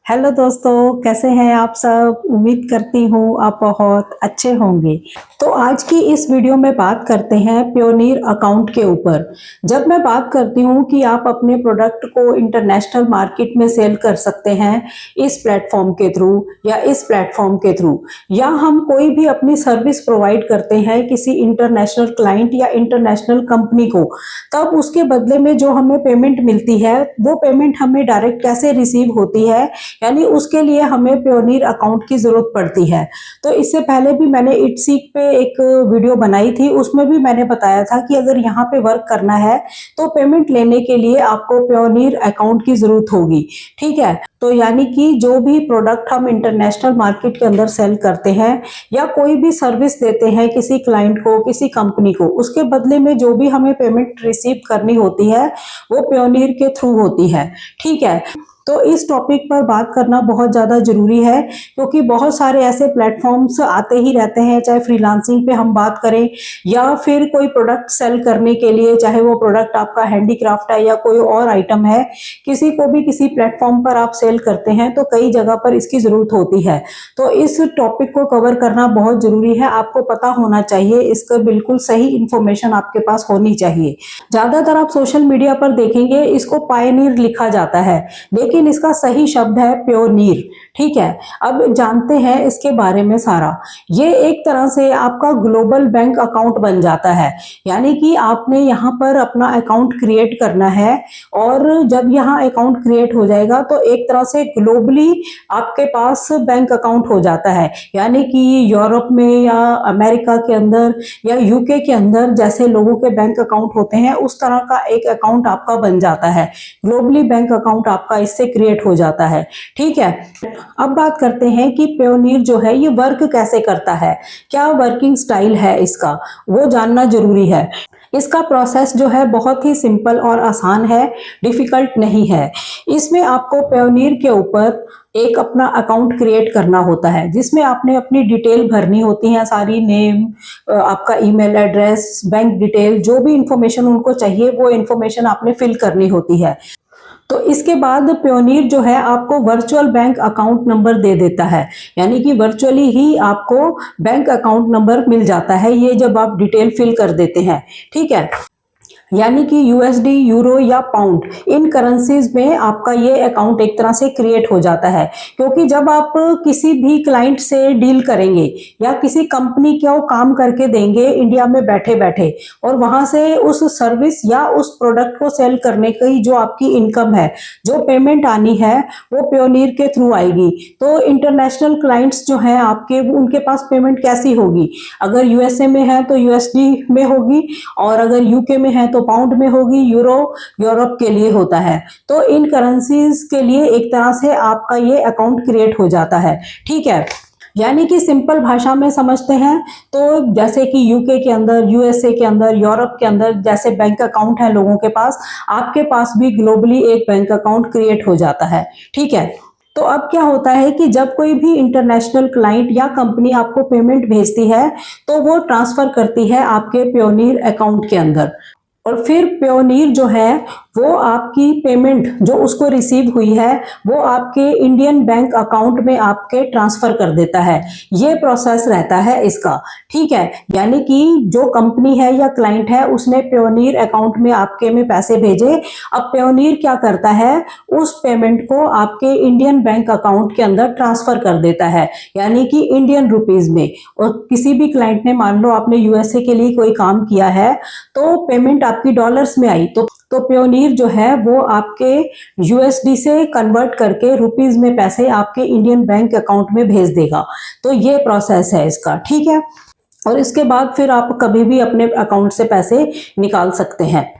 Hello दोस्तों, कैसे हैं आप सब। उम्मीद करती हूँ आप बहुत अच्छे होंगे। तो आज की इस वीडियो में बात करते हैं प्योनीर अकाउंट के ऊपर। जब मैं बात करती हूँ कि आप अपने प्रोडक्ट को इंटरनेशनल मार्केट में सेल कर सकते हैं इस प्लेटफॉर्म के थ्रू या इस प्लेटफॉर्म के थ्रू, या हम कोई भी अपनी सर्विस प्रोवाइड करते हैं किसी इंटरनेशनल क्लाइंट या इंटरनेशनल कंपनी को, तब उसके बदले में जो हमें पेमेंट मिलती है वो पेमेंट हमें डायरेक्ट कैसे रिसीव होती है, यानी उसके लिए हमें प्योनीर अकाउंट की जरूरत पड़ती है। तो इससे पहले भी मैंने इटसीक पे एक वीडियो बनाई थी, उसमें भी मैंने बताया था कि अगर यहाँ पे वर्क करना है तो पेमेंट लेने के लिए आपको प्योनीर अकाउंट की जरूरत होगी। ठीक है, तो यानी कि जो भी प्रोडक्ट हम इंटरनेशनल मार्केट के अंदर सेल करते हैं या कोई भी सर्विस देते हैं किसी क्लाइंट को, किसी कंपनी को, उसके बदले में जो भी हमें पेमेंट रिसीव करनी होती है वो प्योनीर के थ्रू होती है। ठीक है, तो इस टॉपिक पर बात करना बहुत ज़्यादा ज़रूरी है, क्योंकि बहुत सारे ऐसे प्लेटफॉर्म्स आते ही रहते हैं, चाहे फ्रीलांसिंग पे हम बात करें या फिर कोई प्रोडक्ट सेल करने के लिए, चाहे वो प्रोडक्ट आपका हैंडीक्राफ्ट है या कोई और आइटम है, किसी को भी किसी प्लेटफॉर्म पर आप सेल करते हैं तो कई जगह पर इसकी ज़रूरत होती है। तो इस टॉपिक को कवर करना बहुत ज़रूरी है, आपको पता होना चाहिए, इसका बिल्कुल सही इंफॉर्मेशन आपके पास होनी चाहिए। ज़्यादातर आप सोशल मीडिया पर देखेंगे इसको पायनीर लिखा जाता है, लेकिन इसका सही शब्द है प्योनीर। ठीक है, अब जानते हैं इसके बारे में सारा। ये एक तरह से आपका ग्लोबल बैंक अकाउंट बन जाता है, यानी कि आपने यहाँ पर अपना अकाउंट क्रिएट करना है, और जब यहाँ अकाउंट क्रिएट हो जाएगा तो एक तरह से ग्लोबली आपके पास बैंक अकाउंट हो जाता है। यानी कि यूरोप में या अमेरिका के अंदर या यूके के अंदर जैसे लोगों के बैंक अकाउंट होते हैं उस तरह का एक अकाउंट आपका बन जाता है। ग्लोबली बैंक अकाउंट आपका इससे क्रिएट हो जाता है। ठीक है, अब बात करते हैं कि प्योनीर जो है ये वर्क कैसे करता है, क्या वर्किंग स्टाइल है इसका, वो जानना जरूरी है। इसका प्रोसेस जो है बहुत ही सिंपल और आसान है, डिफिकल्ट नहीं है। इसमें आपको प्योनीर के ऊपर एक अपना अकाउंट क्रिएट करना होता है, जिसमें आपने अपनी डिटेल भरनी होती है, सारी नेम, आपका ईमेल एड्रेस, बैंक डिटेल, जो भी इंफॉर्मेशन उनको चाहिए वो इंफॉर्मेशन आपने फिल करनी होती है। तो इसके बाद प्योनीर जो है आपको वर्चुअल बैंक अकाउंट नंबर दे देता है, यानी कि वर्चुअली ही आपको बैंक अकाउंट नंबर मिल जाता है ये जब आप डिटेल फिल कर देते हैं। ठीक है, यानी कि यूएसडी, यूरो या पाउंड, इन करेंसीज में आपका ये अकाउंट एक तरह से क्रिएट हो जाता है। क्योंकि जब आप किसी भी क्लाइंट से डील करेंगे या किसी कंपनी को काम करके देंगे इंडिया में बैठे बैठे, और वहां से उस सर्विस या उस प्रोडक्ट को सेल करने की जो आपकी इनकम है, जो पेमेंट आनी है, वो प्योनीर के थ्रू आएगी। तो इंटरनेशनल क्लाइंट्स जो हैं आपके, उनके पास पेमेंट कैसी होगी, अगर यूएसए में है तो यूएसडी में होगी, और अगर यूके में है तो पाउंड में होगी, यूरो यूरोप के लिए होता है। तो इन करेंसीज के लिए एक तरह से आपका ये अकाउंट क्रिएट हो जाता है। ठीक है, यानी कि सिंपल भाषा में समझते हैं तो जैसे कि यूके के अंदर, यूएसए के अंदर, यूरोप के अंदर जैसे बैंक अकाउंट है लोगों के पास, आपके पास भी ग्लोबली एक बैंक अकाउंट क्रिएट हो जाता है। ठीक है, तो अब क्या होता है कि जब कोई भी इंटरनेशनल क्लाइंट या कंपनी आपको पेमेंट भेजती है तो वो ट्रांसफर करती है आपके प्योनीर अकाउंट के अंदर, और फिर प्योनीर जो है वो आपकी पेमेंट जो उसको रिसीव हुई है वो आपके इंडियन बैंक अकाउंट में आपके ट्रांसफर कर देता है। ये प्रोसेस रहता है इसका। ठीक है, यानी कि जो कंपनी है या क्लाइंट है उसने प्योनीर अकाउंट में आपके में पैसे भेजे, अब प्योनीर क्या करता है, उस पेमेंट को आपके इंडियन बैंक अकाउंट के अंदर ट्रांसफर कर देता है, यानी कि इंडियन रुपीज में। और किसी भी क्लाइंट ने, मान लो आपने यूएसए के लिए कोई काम किया है तो पेमेंट आपकी डॉलर्स में आई, तो प्योनीर जो है वो आपके यूएसडी से कन्वर्ट करके रुपीज में पैसे आपके इंडियन बैंक अकाउंट में भेज देगा। तो ये प्रोसेस है इसका। ठीक है, और इसके बाद फिर आप कभी भी अपने अकाउंट से पैसे निकाल सकते हैं।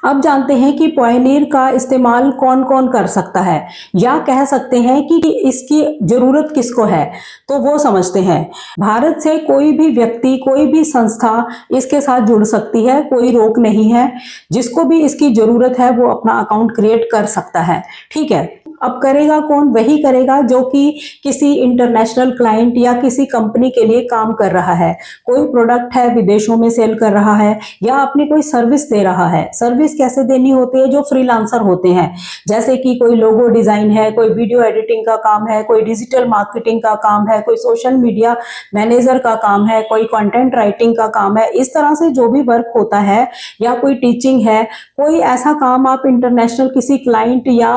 अब जानते हैं कि प्योनीर का इस्तेमाल कौन कौन कर सकता है, या कह सकते हैं कि इसकी जरूरत किसको है, तो वो समझते हैं। भारत से कोई भी व्यक्ति, कोई भी संस्था इसके साथ जुड़ सकती है, कोई रोक नहीं है। जिसको भी इसकी जरूरत है वो अपना अकाउंट क्रिएट कर सकता है। ठीक है, अब करेगा कौन? वही करेगा जो कि किसी इंटरनेशनल क्लाइंट या किसी कंपनी के लिए काम कर रहा है, कोई प्रोडक्ट है विदेशों में सेल कर रहा है या अपनी कोई सर्विस दे रहा है। सर्विस कैसे देनी होती है? जो फ्रीलांसर होते हैं, जैसे कि कोई लोगो डिजाइन है, कोई वीडियो एडिटिंग का काम है, कोई डिजिटल मार्केटिंग का काम है, कोई सोशल मीडिया मैनेजर का काम है, कोई कंटेंट राइटिंग का काम है। इस तरह से जो भी वर्क होता है या कोई टीचिंग है, कोई ऐसा काम आप इंटरनेशनल किसी क्लाइंट या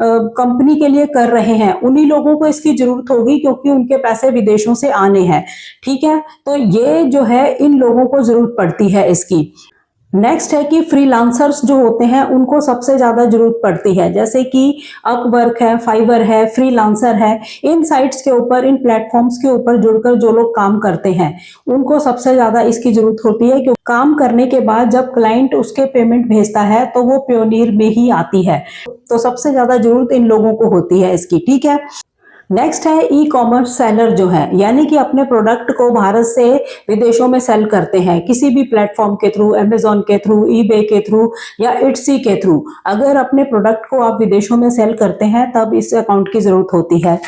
कंपनी के लिए कर रहे हैं, उन्हीं लोगों को इसकी जरूरत होगी क्योंकि उनके पैसे विदेशों से आने हैं। ठीक है, तो ये जो है इन लोगों को जरूरत पड़ती है इसकी। नेक्स्ट है कि फ्रीलांसर्स जो होते हैं उनको सबसे ज्यादा जरूरत पड़ती है, जैसे कि अपवर्क है, फाइवर है, फ्रीलांसर है। इन साइट्स के ऊपर, इन प्लेटफॉर्म्स के ऊपर जुड़कर जो लोग काम करते हैं उनको सबसे ज्यादा इसकी जरूरत होती है, क्योंकि काम करने के बाद जब क्लाइंट उसके पेमेंट भेजता है तो वो प्योनीर में ही आती है। तो सबसे ज्यादा जरूरत इन लोगों को होती है इसकी। ठीक है, नेक्स्ट है ई कॉमर्स सेलर जो है, यानी कि अपने प्रोडक्ट को भारत से विदेशों में सेल करते हैं किसी भी प्लेटफॉर्म के थ्रू, अमेजोन के थ्रू, ईबे के थ्रू या इट्सी के थ्रू। अगर अपने प्रोडक्ट को आप विदेशों में सेल करते हैं तब इस अकाउंट की जरूरत होती है।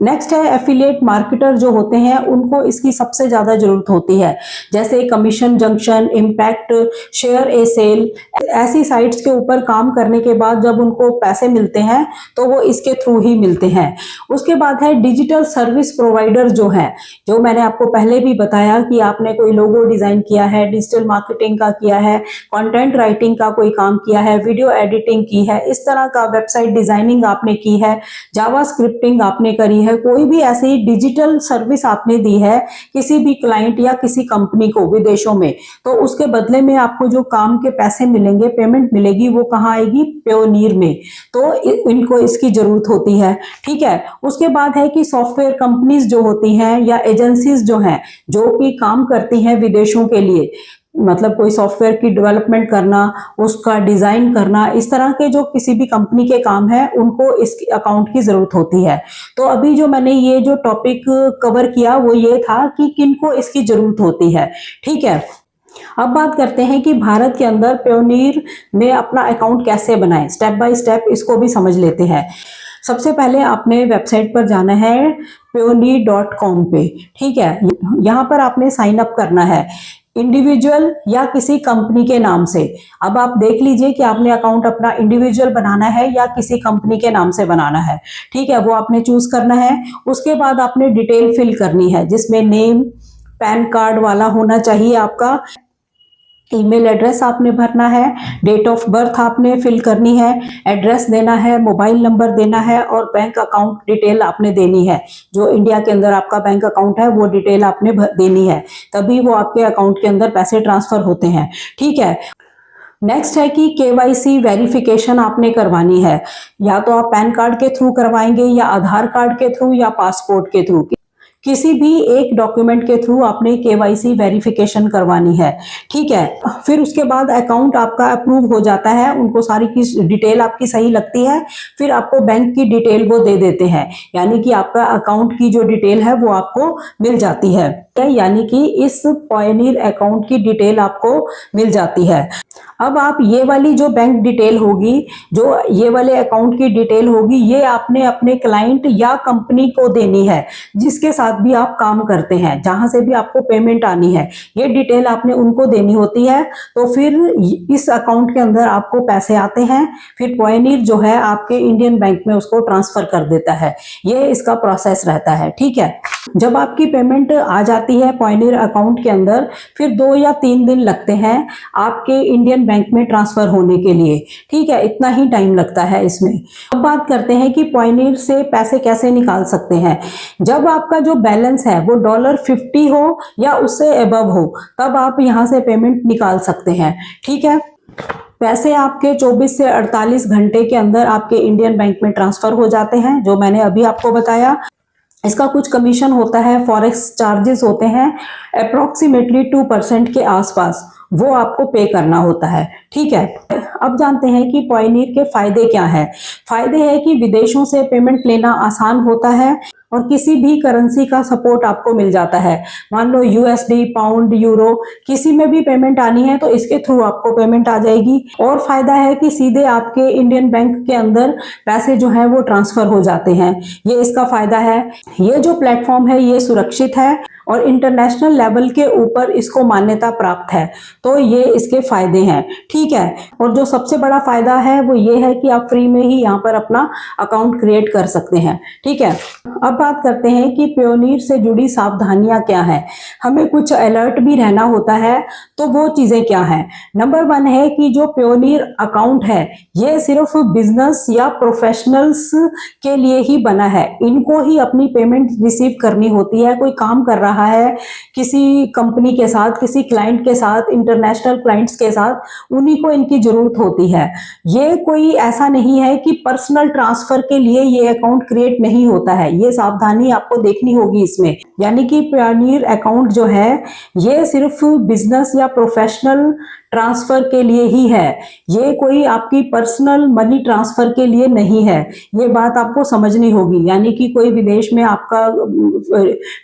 नेक्स्ट है एफिलिएट मार्केटर जो होते हैं उनको इसकी सबसे ज्यादा जरूरत होती है, जैसे कमीशन जंक्शन, इम्पैक्ट, शेयर ए सेल। ऐसी साइट्स के ऊपर काम करने के बाद जब उनको पैसे मिलते हैं तो वो इसके थ्रू ही मिलते हैं। उसके बाद है डिजिटल सर्विस प्रोवाइडर जो है, जो मैंने आपको पहले भी बताया कि आपने कोई लोगो डिजाइन किया है, डिजिटल मार्केटिंग का किया है, कंटेंट राइटिंग का कोई काम किया है, वीडियो एडिटिंग की है, इस तरह का वेबसाइट डिजाइनिंग आपने की है, जावा स्क्रिप्टिंग आपने करी है, कोई भी ऐसी डिजिटल सर्विस आपने दी है किसी भी क्लाइंट या किसी कंपनी को विदेशों में, तो उसके बदले में आपको जो काम के पैसे मिलेंगे, पेमेंट मिलेगी, वो कहाँ आएगी? प्योनीर में। तो इनको इसकी जरूरत होती है। ठीक है, उसके बाद है कि सॉफ्टवेयर कंपनीज जो होती हैं या एजेंसीज जो हैं जो कि काम करती हैं विदेशों के लिए, मतलब कोई सॉफ्टवेयर की डेवलपमेंट करना, उसका डिजाइन करना, इस तरह के जो किसी भी कंपनी के काम है उनको इस अकाउंट की जरूरत होती है। तो अभी जो मैंने ये जो टॉपिक कवर किया वो ये था कि किनको इसकी जरूरत होती है। ठीक है, अब बात करते हैं कि भारत के अंदर प्योनीर में अपना अकाउंट कैसे बनाएं। स्टेप बाय स्टेप इसको भी समझ लेते हैं। सबसे पहले आपने वेबसाइट पर जाना है payoneer.com पे। ठीक है, यहाँ पर आपने साइन अप करना है इंडिविजुअल या किसी कंपनी के नाम से। अब आप देख लीजिए कि आपने अकाउंट अपना इंडिविजुअल बनाना है या किसी कंपनी के नाम से बनाना है। ठीक है, वो आपने चूज करना है। उसके बाद आपने डिटेल फिल करनी है, जिसमें नेम पैन कार्ड वाला होना चाहिए आपका, ईमेल एड्रेस आपने भरना है, डेट ऑफ बर्थ आपने फिल करनी है, एड्रेस देना है, मोबाइल नंबर देना है और बैंक अकाउंट डिटेल आपने देनी है। जो इंडिया के अंदर आपका बैंक अकाउंट है वो डिटेल आपने देनी है, तभी वो आपके अकाउंट के अंदर पैसे ट्रांसफर होते हैं। ठीक है, नेक्स्ट है कि केवाईसी वेरिफिकेशन आपने करवानी है, या तो आप पैन कार्ड के थ्रू करवाएंगे या आधार कार्ड के थ्रू या पासपोर्ट के थ्रू, किसी भी एक डॉक्यूमेंट के थ्रू आपने केवाईसी वेरिफिकेशन करवानी है। ठीक है, फिर उसके बाद अकाउंट आपका अप्रूव हो जाता है, उनको सारी की डिटेल आपकी सही लगती है, फिर आपको बैंक की डिटेल वो दे देते हैं, यानी कि आपका अकाउंट की जो डिटेल है वो आपको मिल जाती है, यानी कि इस पायोनियर अकाउंट की डिटेल आपको मिल जाती है। अब आप ये वाली जो बैंक डिटेल होगी, जो ये वाले अकाउंट की डिटेल होगी, ये आपने अपने क्लाइंट या कंपनी को देनी है जिसके साथ भी आप काम करते हैं, जहां से भी आपको पेमेंट आनी है, ये डिटेल आपने उनको देनी होती है। तो फिर इस अकाउंट के अंदर आपको पैसे आते हैं, फिर पायोनियर जो है आपके इंडियन बैंक में उसको ट्रांसफर कर देता है। ये इसका प्रोसेस रहता है। ठीक है, जब आपकी पेमेंट आ जाती है पायोनियर अकाउंट के अंदर, फिर 2 या 3 दिन लगते हैं आपके इंडियन बैंक में ट्रांसफर होने के लिए। ठीक है, इतना ही टाइम लगता है इसमें। अब बात करते हैं कि पायोनियर से पैसे कैसे निकाल सकते हैं। जब आपका जो बैलेंस है वो $50 हो या उससे अबव हो, तब आप यहां से पेमेंट निकाल सकते हैं। ठीक है, पैसे आपके 24 से 48 घंटे के अंदर आपके इंडियन बैंक में ट्रांसफर हो जाते हैं, जो मैंने अभी आपको बताया। इसका कुछ कमीशन होता है, फॉरेक्स चार्जेस होते हैं अप्रोक्सीमेटली 2% के आसपास, वो आपको पे करना होता है। ठीक है, अब जानते हैं कि पायोनियर के फायदे क्या हैं। फायदे है कि विदेशों से पेमेंट लेना आसान होता है, और किसी भी करेंसी का सपोर्ट आपको मिल जाता है। मान लो यूएसडी, पाउंड, यूरो, किसी में भी पेमेंट आनी है तो इसके थ्रू आपको पेमेंट आ जाएगी। और फायदा है कि सीधे आपके इंडियन बैंक के अंदर पैसे जो है वो ट्रांसफर हो जाते हैं, ये इसका फायदा है। ये जो प्लेटफॉर्म है ये सुरक्षित है और इंटरनेशनल लेवल के ऊपर इसको मान्यता प्राप्त है, तो ये इसके फायदे हैं। ठीक है, और जो सबसे बड़ा फायदा है वो ये है कि आप फ्री में ही यहाँ पर अपना अकाउंट क्रिएट कर सकते हैं। ठीक है, अब बात करते हैं कि प्योनीर से जुड़ी सावधानियां क्या हैं। हमें कुछ अलर्ट भी रहना होता है, तो वो चीजें क्या हैं। नंबर 1 है कि जो प्योनीर अकाउंट है ये सिर्फ बिजनेस या प्रोफेशनल्स के लिए ही बना है। इनको ही अपनी पेमेंट रिसीव करनी होती है। कोई काम कर रहा है किसी कंपनी के साथ, किसी क्लाइंट के साथ, इंटरनेशनल क्लाइंट्स के साथ, उन्हीं को इनकी जरूरत होती है। ये कोई ऐसा नहीं है कि पर्सनल ट्रांसफर के लिए ये अकाउंट क्रिएट नहीं होता है। ये सावधानी आपको देखनी होगी इसमें। यानी कि प्योनीर अकाउंट जो है ये सिर्फ बिजनेस या प्रोफेशनल ट्रांसफर के लिए ही है। ये कोई आपकी पर्सनल मनी ट्रांसफर के लिए नहीं है। ये बात आपको समझनी होगी। यानी कि कोई विदेश में आपका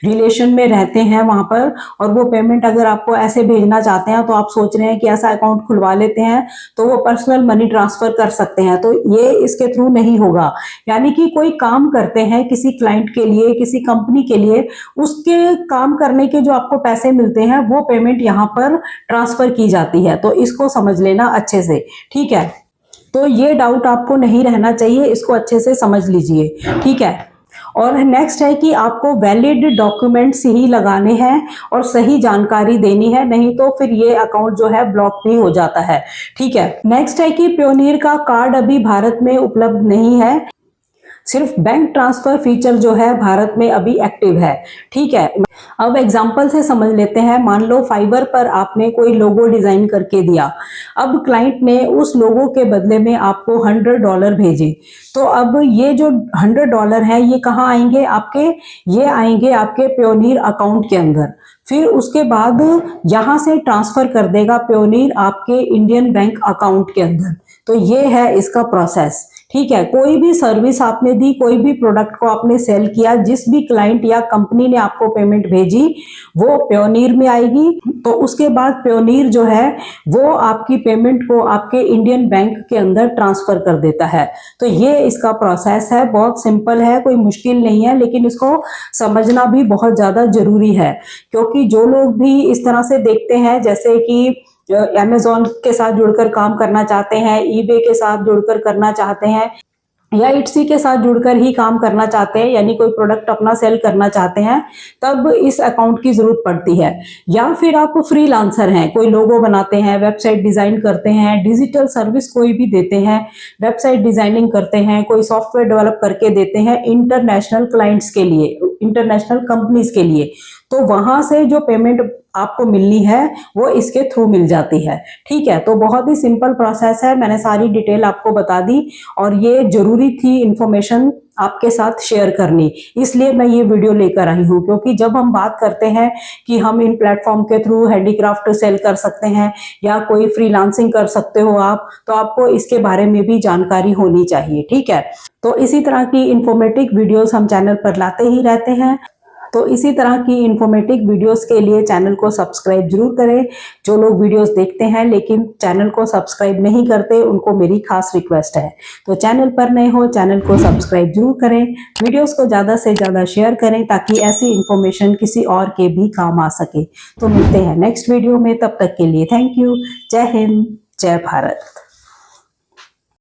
रिलेशन में रहते हैं वहां पर, और वो पेमेंट अगर आपको ऐसे भेजना चाहते हैं तो आप सोच रहे हैं कि ऐसा अकाउंट खुलवा लेते हैं तो वो पर्सनल मनी ट्रांसफर कर सकते हैं, तो ये इसके थ्रू नहीं होगा। यानी कि कोई काम करते हैं किसी क्लाइंट के लिए, किसी कंपनी के लिए, उसके काम करने के जो आपको पैसे मिलते हैं वो पेमेंट यहाँ पर ट्रांसफर की जाती है। तो इसको समझ लेना अच्छे से। ठीक है, तो ये डाउट आपको नहीं रहना चाहिए, इसको अच्छे से समझ लीजिए। ठीक है, और नेक्स्ट है कि आपको वैलिड डॉक्यूमेंट्स ही लगाने हैं और सही जानकारी देनी है, नहीं तो फिर ये अकाउंट जो है ब्लॉक भी हो जाता है। ठीक है, नेक्स्ट है कि प्योनीर का कार्ड अभी भारत में उपलब्ध नहीं है। सिर्फ बैंक ट्रांसफर फीचर जो है भारत में अभी एक्टिव है। ठीक है, अब एग्जांपल से समझ लेते हैं। मान लो फाइवर पर आपने कोई लोगो डिजाइन करके दिया, अब क्लाइंट ने उस लोगो के बदले में आपको $100 भेजे, तो अब ये जो $100 है ये कहाँ आएंगे आपके, ये आएंगे आपके प्योनीर अकाउंट के अंदर। फिर उसके बाद यहां से ट्रांसफर कर देगा प्योनीर आपके इंडियन बैंक अकाउंट के अंदर। तो ये है इसका प्रोसेस। ठीक है, कोई भी सर्विस आपने दी, कोई भी प्रोडक्ट को आपने सेल किया, जिस भी क्लाइंट या कंपनी ने आपको पेमेंट भेजी वो प्योनीर में आएगी। तो उसके बाद प्योनीर जो है वो आपकी पेमेंट को आपके इंडियन बैंक के अंदर ट्रांसफर कर देता है। तो ये इसका प्रोसेस है, बहुत सिंपल है, कोई मुश्किल नहीं है, लेकिन इसको समझना भी बहुत ज्यादा जरूरी है। क्योंकि जो लोग भी इस तरह से देखते हैं, जैसे कि अमेज़न के साथ जुड़कर काम करना चाहते हैं, ईबे के साथ जुड़कर करना चाहते हैं, या इट्सी के साथ जुड़कर ही काम करना चाहते हैं, यानी कोई प्रोडक्ट अपना सेल करना चाहते हैं, तब इस अकाउंट की जरूरत पड़ती है। या फिर आप फ्रीलांसर हैं, कोई लोगो बनाते हैं, वेबसाइट डिजाइन करते हैं, डिजिटल सर्विस कोई भी देते हैं, वेबसाइट डिजाइनिंग करते हैं, कोई सॉफ्टवेयर डेवलप करके देते हैं इंटरनेशनल क्लाइंट्स के लिए, इंटरनेशनल कंपनीज के लिए, तो वहां से जो पेमेंट आपको मिलनी है वो इसके थ्रू मिल जाती है। ठीक है, तो बहुत ही सिंपल प्रोसेस है, मैंने सारी डिटेल आपको बता दी और ये जरूरी थी इंफॉर्मेशन आपके साथ शेयर करनी, इसलिए मैं ये वीडियो लेकर आई हूँ। क्योंकि जब हम बात करते हैं कि हम इन प्लेटफॉर्म के थ्रू हैंडीक्राफ्ट सेल कर सकते हैं या कोई फ्रीलांसिंग कर सकते हो आप, तो आपको इसके बारे में भी जानकारी होनी चाहिए। ठीक है, तो इसी तरह की इंफॉर्मेटिव वीडियोस हम चैनल पर लाते ही रहते हैं। तो इसी तरह की इंफॉर्मेटिव वीडियोस के लिए चैनल को सब्सक्राइब जरूर करें। जो लोग वीडियोस देखते हैं लेकिन चैनल को सब्सक्राइब नहीं करते, उनको मेरी खास रिक्वेस्ट है, तो चैनल पर नए हो चैनल को सब्सक्राइब जरूर करें, वीडियोस को ज़्यादा से ज़्यादा शेयर करें ताकि ऐसी इंफॉर्मेशन किसी और के भी काम आ सके। तो मिलते हैं नेक्स्ट वीडियो में, तब तक के लिए थैंक यू। जय हिंद, जय भारत।